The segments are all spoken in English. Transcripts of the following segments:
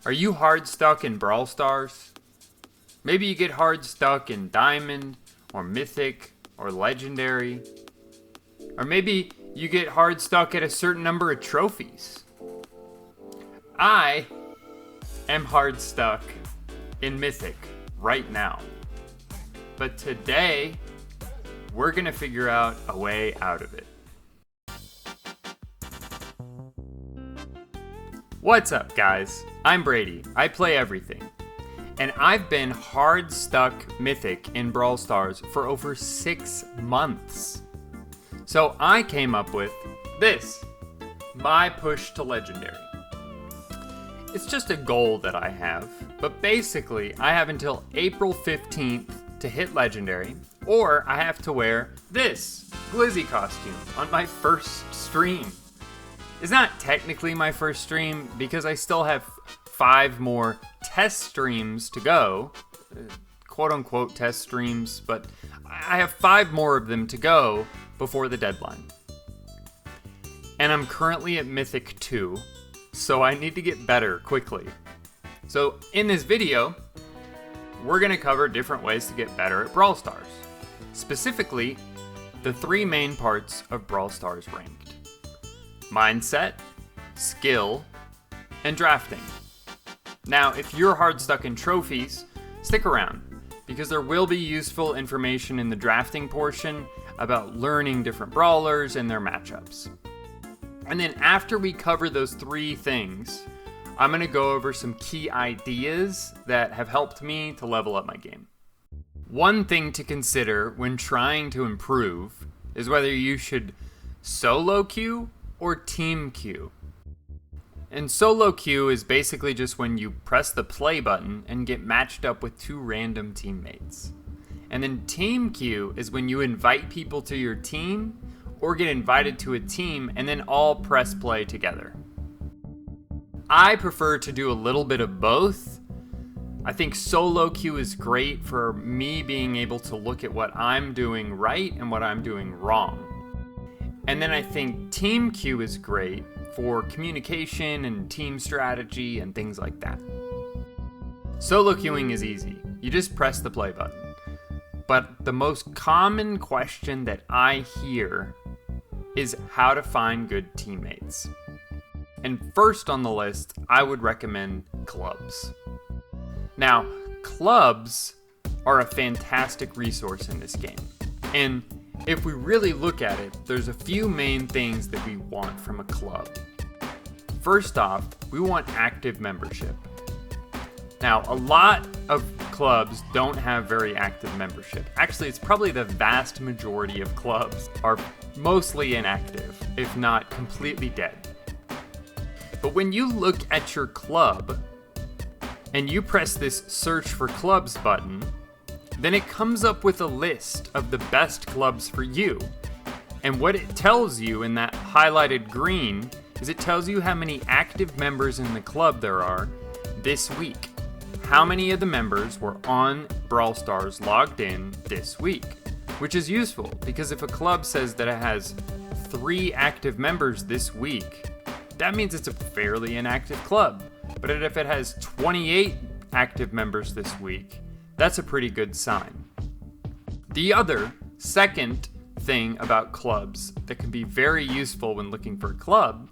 Are you hard stuck in Brawl Stars? Maybe you get hard stuck in Diamond, or Mythic, or Legendary. Or maybe you get hard stuck at a certain number of trophies. I am hard stuck in Mythic right now. But today, we're gonna figure out a way out of it. What's up, guys? I'm Brady. I play everything. And I've been hard stuck Mythic in Brawl Stars for over 6 months. So I came up with this, my push to Legendary. It's just a goal that I have, but basically I have until April 15th to hit Legendary, or I have to wear this Glizzy costume on my first stream. It's not technically my first stream because I still have 5 more test streams to go, quote unquote test streams, but I have 5 more of them to go before the deadline. And I'm currently at Mythic 2, so I need to get better quickly. So in this video, we're gonna cover different ways to get better at Brawl Stars. Specifically, the 3 main parts of Brawl Stars Ranked: mindset, skill, and drafting. Now, if you're hard stuck in trophies, stick around, because there will be useful information in the drafting portion about learning different brawlers and their matchups. And then after we cover those 3 things, I'm gonna go over some key ideas that have helped me to level up my game. One thing to consider when trying to improve is whether you should solo queue or team queue. And solo queue is basically just when you press the play button and get matched up with 2 random teammates. And then team queue is when you invite people to your team or get invited to a team and then all press play together. I prefer to do a little bit of both. I think solo queue is great for me being able to look at what I'm doing right and what I'm doing wrong. And then I think team queue is great for communication and team strategy and things like that. Solo queuing is easy. You just press the play button. But the most common question that I hear is how to find good teammates. And first on the list, I would recommend clubs. Now, clubs are a fantastic resource in this game. And if we really look at it, there's a few main things that we want from a club. First off, we want active membership. Now, a lot of clubs don't have very active membership. Actually, it's probably the vast majority of clubs are mostly inactive, if not completely dead. But when you look at your club and you press this search for clubs button, then it comes up with a list of the best clubs for you. And what it tells you in that highlighted green is it tells you how many active members in the club there are this week. How many of the members were on Brawl Stars logged in this week? Which is useful because if a club says that it has 3 active members this week, that means it's a fairly inactive club. But if it has 28 active members this week, that's a pretty good sign. The other, second thing about clubs that can be very useful when looking for a club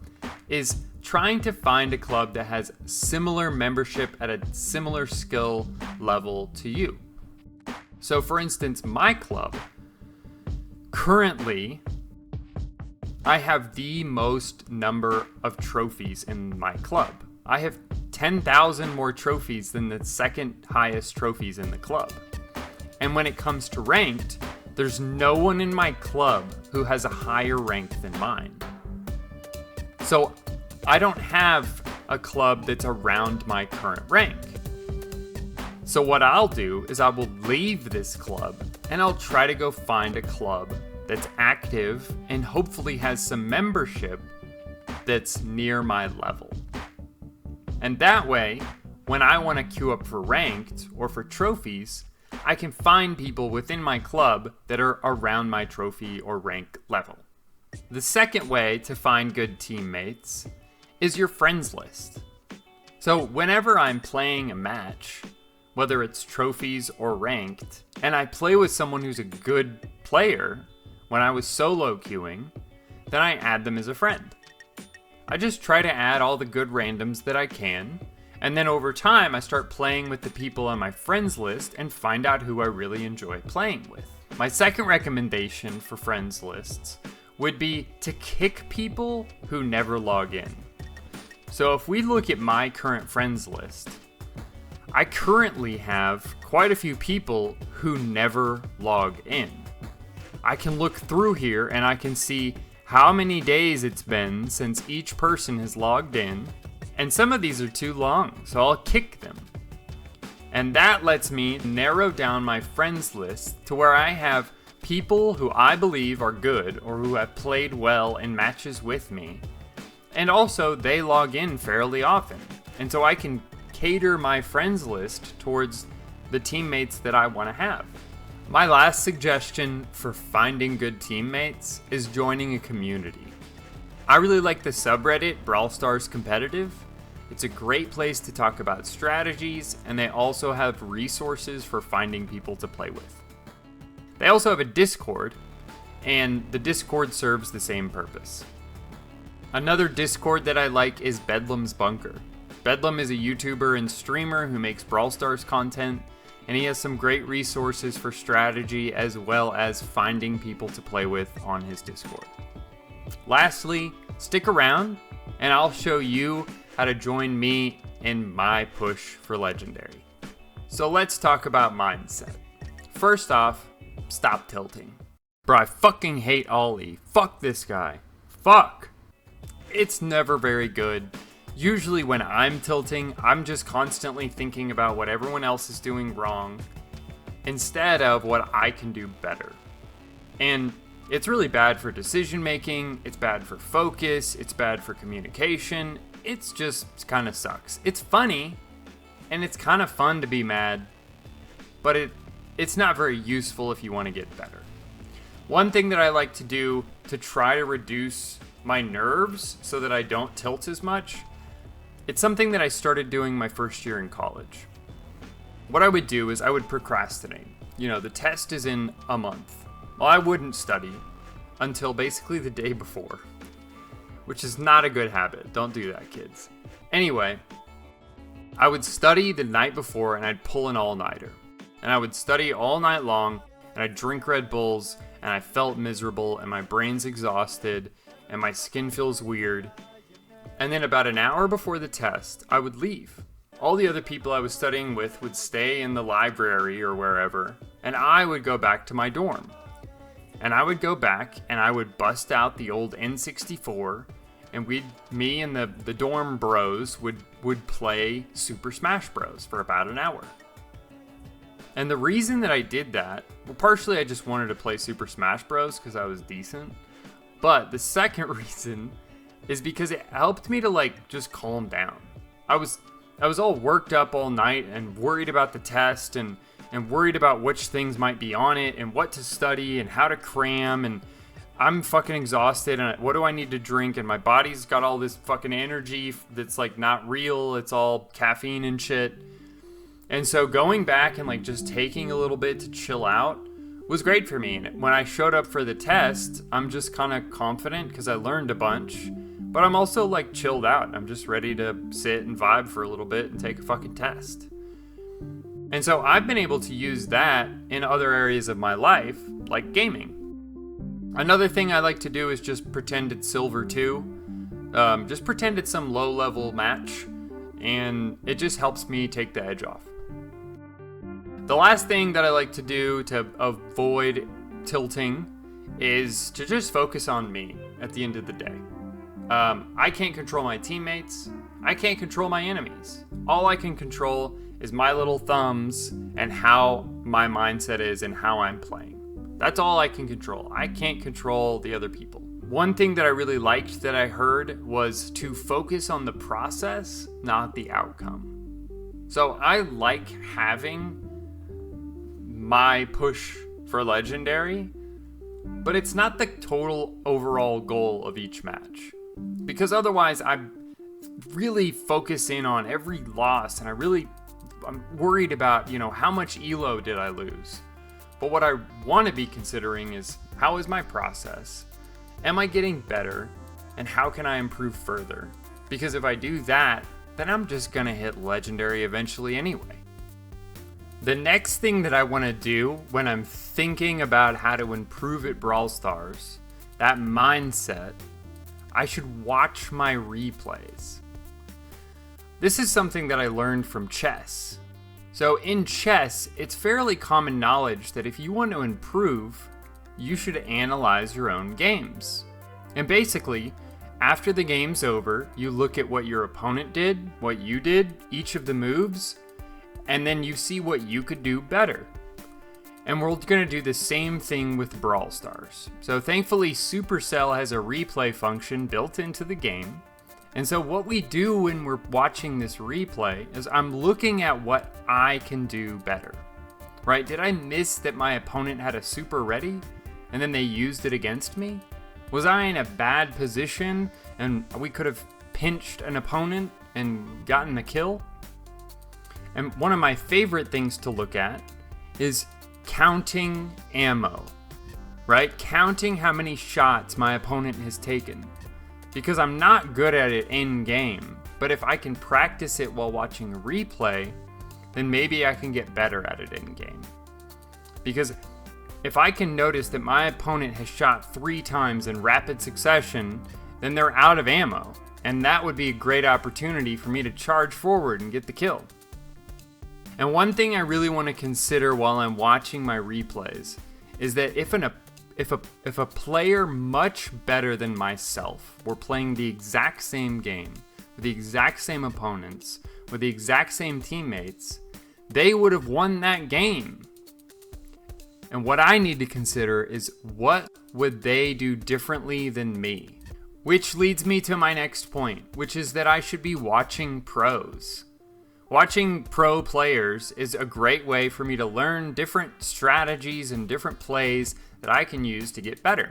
is trying to find a club that has similar membership at a similar skill level to you. So for instance, my club, currently, I have the most number of trophies in my club. I have 10,000 more trophies than the second highest trophies in the club. And when it comes to ranked, there's no one in my club who has a higher rank than mine. So I don't have a club that's around my current rank. So what I'll do is I will leave this club and I'll try to go find a club that's active and hopefully has some membership that's near my level. And that way, when I want to queue up for ranked or for trophies, I can find people within my club that are around my trophy or rank level. The second way to find good teammates is your friends list. So whenever I'm playing a match, whether it's trophies or ranked, and I play with someone who's a good player, when I was solo queuing, then I add them as a friend. I just try to add all the good randoms that I can, and then over time I start playing with the people on my friends list and find out who I really enjoy playing with. My second recommendation for friends lists would be to kick people who never log in. So if we look at my current friends list, I currently have quite a few people who never log in. I can look through here and I can see how many days it's been since each person has logged in, and some of these are too long, so I'll kick them. And that lets me narrow down my friends list to where I have people who I believe are good or who have played well in matches with me, and also they log in fairly often, and so I can cater my friends list towards the teammates that I want to have. My last suggestion for finding good teammates is joining a community. I really like the subreddit Brawl Stars Competitive. It's a great place to talk about strategies, and they also have resources for finding people to play with. They also have a Discord, and the Discord serves the same purpose. Another Discord that I like is Bedlam's Bunker. Bedlam is a YouTuber and streamer who makes Brawl Stars content, and he has some great resources for strategy as well as finding people to play with on his Discord. Lastly, stick around and I'll show you how to join me in my push for Legendary. So let's talk about mindset. First off, stop tilting. Bro, I fucking hate Ollie. Fuck this guy. Fuck. It's never very good. Usually when I'm tilting, I'm just constantly thinking about what everyone else is doing wrong instead of what I can do better. And it's really bad for decision making, it's bad for focus, it's bad for communication. It's just kind of sucks. It's funny and it's kind of fun to be mad, but it's not very useful if you want to get better. One thing that I like to do to try to reduce my nerves so that I don't tilt as much, it's something that I started doing my first year in college. What I would do is I would procrastinate. You know, the test is in a month. Well, I wouldn't study until basically the day before, which is not a good habit. Don't do that, kids. Anyway, I would study the night before and I'd pull an all-nighter. And I would study all night long and I'd drink Red Bulls and I felt miserable and my brain's exhausted and my skin feels weird. And then about an hour before the test, I would leave. All the other people I was studying with would stay in the library or wherever, and I would go back to my dorm. And I would go back and I would bust out the old N64, and me and the dorm bros would play Super Smash Bros. For about an hour. And the reason that I did that, well, partially I just wanted to play Super Smash Bros. Because I was decent, but the second reason is because it helped me to just calm down. I was all worked up all night and worried about the test and worried about which things might be on it and what to study and how to cram, and I'm fucking exhausted and what do I need to drink, and my body's got all this fucking energy that's not real. It's all caffeine and shit. And so going back and just taking a little bit to chill out was great for me. And when I showed up for the test, I'm just kind of confident because I learned a bunch. But I'm also chilled out. I'm just ready to sit and vibe for a little bit and take a fucking test. And so I've been able to use that in other areas of my life, like gaming. Another thing I like to do is just pretend it's Silver 2. Just pretend it's some low-level match, and it just helps me take the edge off. The last thing that I like to do to avoid tilting is to just focus on me at the end of the day. I can't control my teammates. I can't control my enemies. All I can control is my little thumbs and how my mindset is and how I'm playing. That's all I can control. I can't control the other people. One thing that I really liked that I heard was to focus on the process, not the outcome. So I like having my push for Legendary, but it's not the total overall goal of each match. Because otherwise, really focus in on every loss, and I'm worried about, how much elo did I lose? But what I want to be considering is, how is my process? Am I getting better? And how can I improve further? Because if I do that, then I'm just gonna hit legendary eventually anyway. The next thing that I want to do when I'm thinking about how to improve at Brawl Stars, that mindset, I should watch my replays. This is something that I learned from chess. So in chess, it's fairly common knowledge that if you want to improve, you should analyze your own games. And basically, after the game's over, you look at what your opponent did, what you did, each of the moves, and then you see what you could do better. And we're going to do the same thing with Brawl Stars. So thankfully, Supercell has a replay function built into the game. And so what we do when we're watching this replay is I'm looking at what I can do better, right? Did I miss that my opponent had a super ready and then they used it against me? Was I in a bad position and we could have pinched an opponent and gotten a kill? And one of my favorite things to look at is counting ammo, right? Counting how many shots my opponent has taken. Because I'm not good at it in game, but if I can practice it while watching a replay, then maybe I can get better at it in game. Because if I can notice that my opponent has shot 3 times in rapid succession, then they're out of ammo, and that would be a great opportunity for me to charge forward and get the kill. And one thing I really want to consider while I'm watching my replays is that if a player much better than myself were playing the exact same game, with the exact same opponents, with the exact same teammates, they would have won that game. And what I need to consider is, what would they do differently than me? Which leads me to my next point, which is that I should be watching pros. Watching pro players is a great way for me to learn different strategies and different plays that I can use to get better.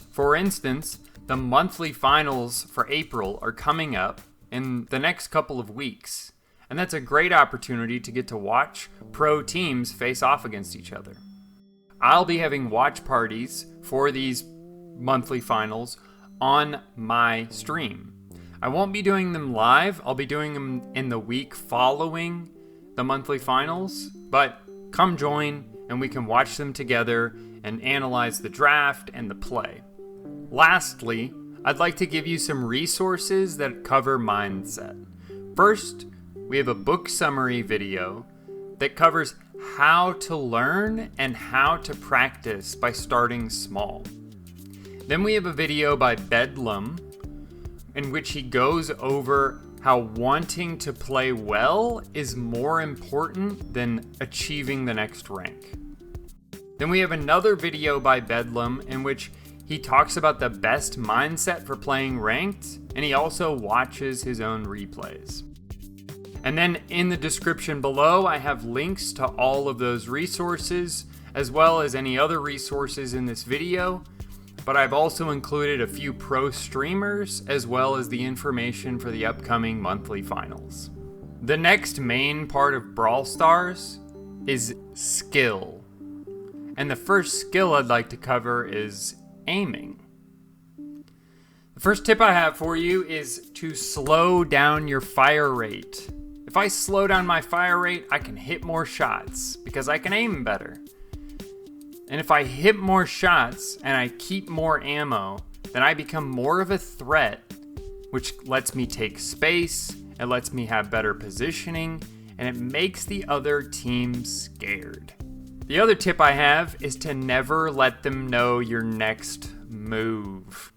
For instance, the monthly finals for April are coming up in the next couple of weeks, and that's a great opportunity to get to watch pro teams face off against each other. I'll be having watch parties for these monthly finals on my stream. I won't be doing them live, I'll be doing them in the week following the monthly finals, but come join and we can watch them together and analyze the draft and the play. Lastly, I'd like to give you some resources that cover mindset. First, we have a book summary video that covers how to learn and how to practice by starting small. Then we have a video by Bedlam in which he goes over how wanting to play well is more important than achieving the next rank. Then we have another video by Bedlam in which he talks about the best mindset for playing ranked, and he also watches his own replays. And then in the description below, I have links to all of those resources, as well as any other resources in this video. But I've also included a few pro streamers, as well as the information for the upcoming monthly finals. The next main part of Brawl Stars is skill. And the first skill I'd like to cover is aiming. The first tip I have for you is to slow down your fire rate. If I slow down my fire rate, I can hit more shots because I can aim better. And if I hit more shots and I keep more ammo, then I become more of a threat, which lets me take space, it lets me have better positioning, and it makes the other team scared. The other tip I have is to never let them know your next move.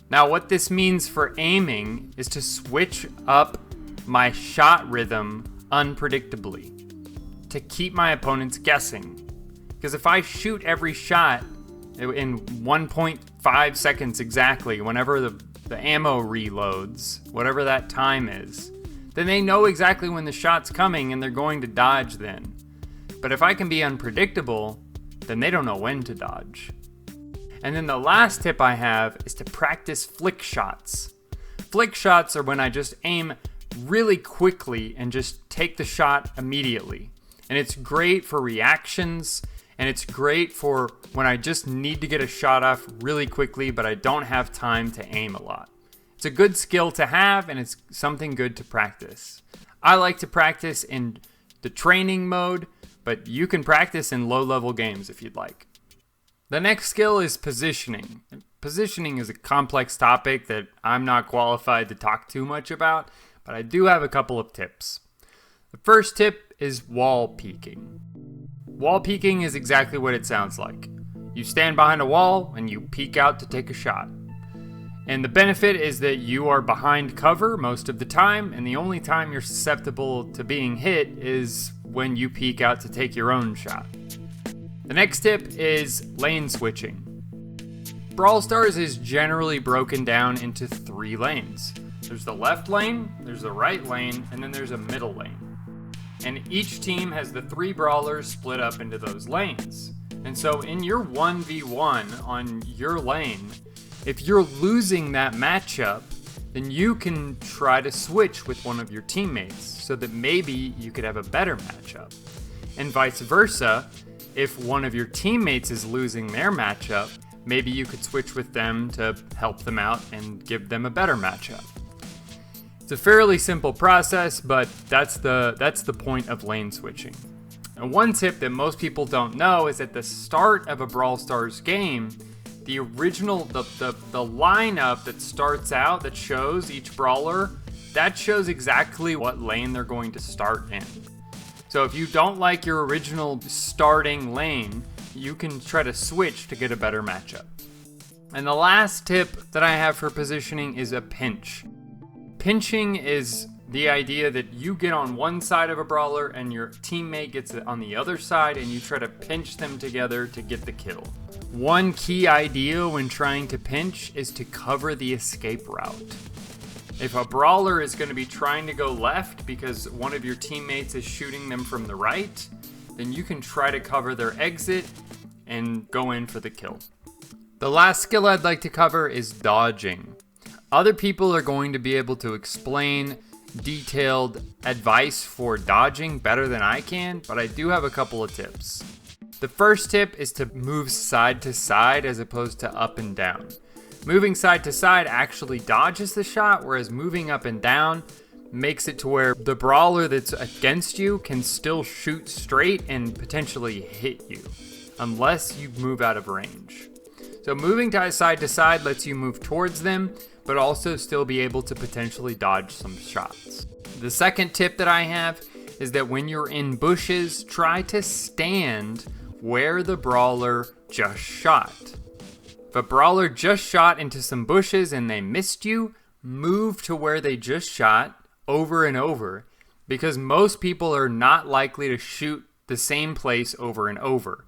Now, what this means for aiming is to switch up my shot rhythm unpredictably, to keep my opponents guessing. Because if I shoot every shot in 1.5 seconds exactly, whenever the ammo reloads, whatever that time is, then they know exactly when the shot's coming and they're going to dodge then. But if I can be unpredictable, then they don't know when to dodge. And then the last tip I have is to practice flick shots. Flick shots are when I just aim really quickly and just take the shot immediately. And it's great for reactions, and it's great for when I just need to get a shot off really quickly, but I don't have time to aim a lot. It's a good skill to have, and it's something good to practice. I like to practice in the training mode, but you can practice in low-level games if you'd like. The next skill is positioning. Positioning is a complex topic that I'm not qualified to talk too much about, but I do have a couple of tips. The first tip is wall peeking. Wall peeking is exactly what it sounds like. You stand behind a wall and you peek out to take a shot. And the benefit is that you are behind cover most of the time, and the only time you're susceptible to being hit is when you peek out to take your own shot. The next tip is lane switching. Brawl Stars is generally broken down into 3 lanes. There's the left lane, there's the right lane, and then there's a middle lane. And each team has the 3 brawlers split up into those lanes. And so in your 1v1 on your lane, if you're losing that matchup, then you can try to switch with one of your teammates so that maybe you could have a better matchup. And vice versa, if one of your teammates is losing their matchup, maybe you could switch with them to help them out and give them a better matchup. It's a fairly simple process, but that's the point of lane switching. And one tip that most people don't know is at the start of a Brawl Stars game, the original, the lineup that starts out, that shows each brawler, that shows exactly what lane they're going to start in. So if you don't like your original starting lane, you can try to switch to get a better matchup. And the last tip that I have for positioning is a pinch. Pinching is the idea that you get on one side of a brawler and your teammate gets on the other side, and you try to pinch them together to get the kill. One key idea when trying to pinch is to cover the escape route. If a brawler is going to be trying to go left because one of your teammates is shooting them from the right, then you can try to cover their exit and go in for the kill. The last skill I'd like to cover is dodging. Other people are going to be able to explain detailed advice for dodging better than I can, but I do have a couple of tips. The first tip is to move side to side as opposed to up and down. Moving side to side actually dodges the shot, whereas moving up and down makes it to where the brawler that's against you can still shoot straight and potentially hit you, unless you move out of range. So moving side to side lets you move towards them, but also still be able to potentially dodge some shots. The second tip that I have is that when you're in bushes, try to stand where the brawler just shot. If a brawler just shot into some bushes and they missed you, move to where they just shot over and over, because most people are not likely to shoot the same place over and over.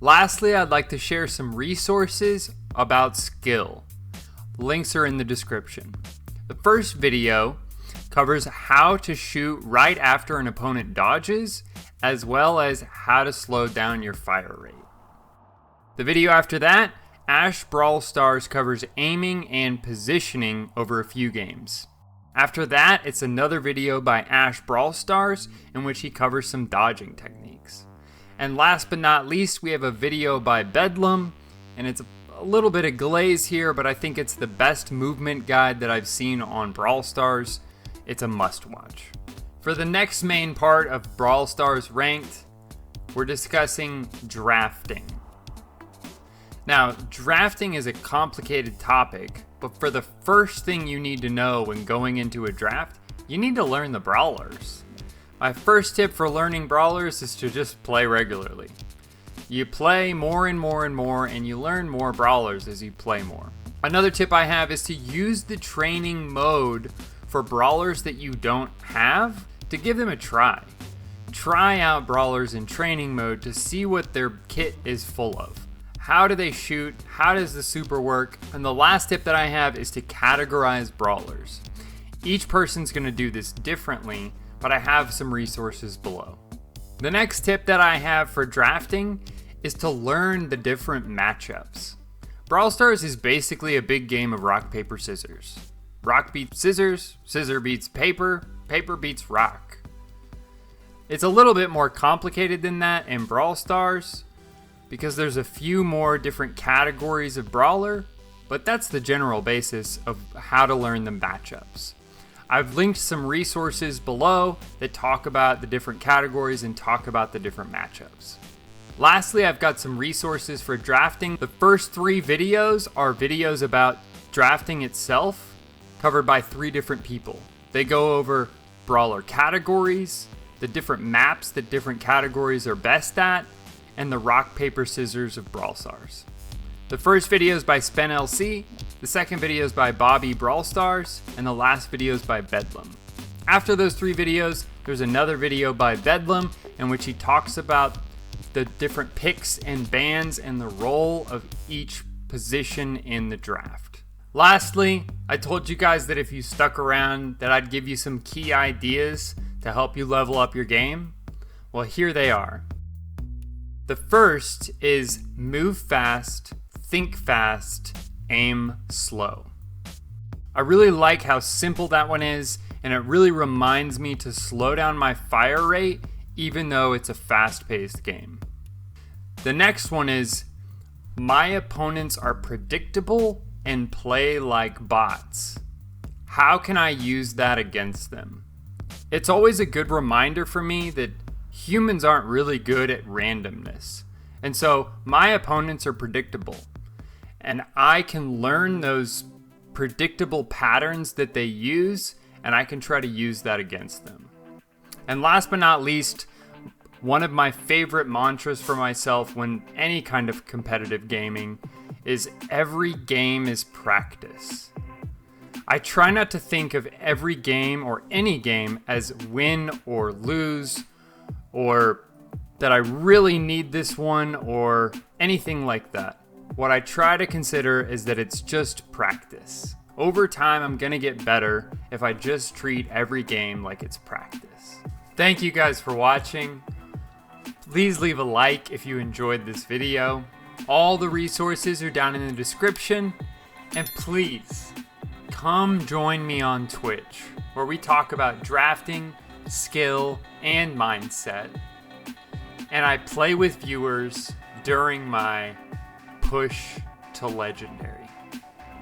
Lastly, I'd like to share some resources about skill. Links are in the description. The first video covers how to shoot right after an opponent dodges, as well as how to slow down your fire rate. The video after that, Ash Brawl Stars, covers aiming and positioning over a few games. After that, it's another video by Ash Brawl Stars in which he covers some dodging techniques. And last but not least, we have a video by Bedlam, and it's a little bit of glaze here, but I think it's the best movement guide that I've seen on Brawl Stars. It's a must-watch. For the next main part of Brawl Stars Ranked, we're discussing drafting. Now, drafting is a complicated topic, but for the first thing you need to know when going into a draft, you need to learn the brawlers. My first tip for learning brawlers is to just play regularly. You play more and more and more, and you learn more brawlers as you play more. Another tip I have is to use the training mode for brawlers that you don't have to give them a try. Try out brawlers in training mode to see what their kit is full of. How do they shoot? How does the super work? And the last tip that I have is to categorize brawlers. Each person's going to do this differently, but I have some resources below. The next tip that I have for drafting is to learn the different matchups. Brawl Stars is basically a big game of rock, paper, scissors. Rock beats scissors, scissor beats paper, paper beats rock. It's a little bit more complicated than that in Brawl Stars because there's a few more different categories of brawler, but that's the general basis of how to learn the matchups. I've linked some resources below that talk about the different categories and talk about the different matchups. Lastly, I've got some resources for drafting. The first 3 videos are videos about drafting itself, covered by 3 different people. They go over brawler categories, the different maps that different categories are best at, and the rock, paper, scissors of Brawl Stars. The first video is by SpenLC, the second video is by Bobby Brawl Stars, and the last video is by Bedlam. After those 3 videos, there's another video by Bedlam in which he talks about the different picks and bans and the role of each position in the draft. Lastly, I told you guys that if you stuck around that I'd give you some key ideas to help you level up your game. Well, here they are. The first is move fast, think fast, aim slow. I really like how simple that one is, and it really reminds me to slow down my fire rate even though it's a fast-paced game. The next one is my opponents are predictable and play like bots. How can I use that against them? It's always a good reminder for me that humans aren't really good at randomness. And so my opponents are predictable. And I can learn those predictable patterns that they use, and I can try to use that against them. And last but not least, one of my favorite mantras for myself when any kind of competitive gaming is every game is practice. I try not to think of every game or any game as win or lose, or that I really need this one, or anything like that. What I try to consider is that it's just practice. Over time, I'm gonna get better if I just treat every game like it's practice. Thank you guys for watching. Please leave a like if you enjoyed this video. All the resources are down in the description. And please, come join me on Twitch, where we talk about drafting, skill, and mindset. And I play with viewers during my push to legendary.